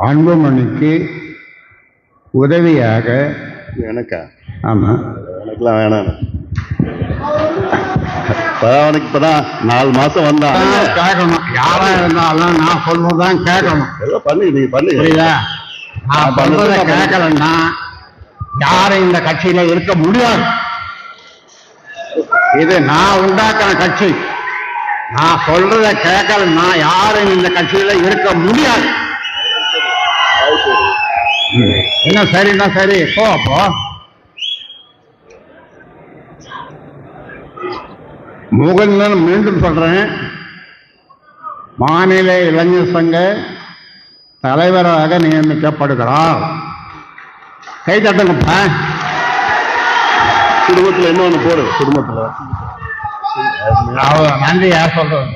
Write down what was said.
அன்புமணிக்கு உதவியாக எனக்கா? ஆமா, எனக்குலாம் வேணாம். அவனுக்கு இப்பதான் 4 மாசம் வந்தான். கேட்கணும். யாரா இருந்தாலும் நான் சொல்றதுதான் கேட்கணும். ஏதோ பண்ணி நீ பண்ணி புரியுதா? நான் சொல்றத கேட்கலன்னா யாரும் இந்த கட்சியில இருக்க முடியாது. இது நான் உண்டாக்குற கட்சி. நான் சொல்றத கேட்கலன்னா யாரும் இந்த கட்சியில இருக்க முடியாது. என்ன சரின்னா சரி, போ. அப்போ முகந்தன் மீண்டும் சொல்றேன், மாநில இளைஞர் சங்க தலைவராக நியமிக்கப்படுகிறார். கை தட்டுங்கப்பா. குடும்பத்துல என்ன ஒண்ணு போடு. குடும்பத்துல நன்றி யார் சொல்றது?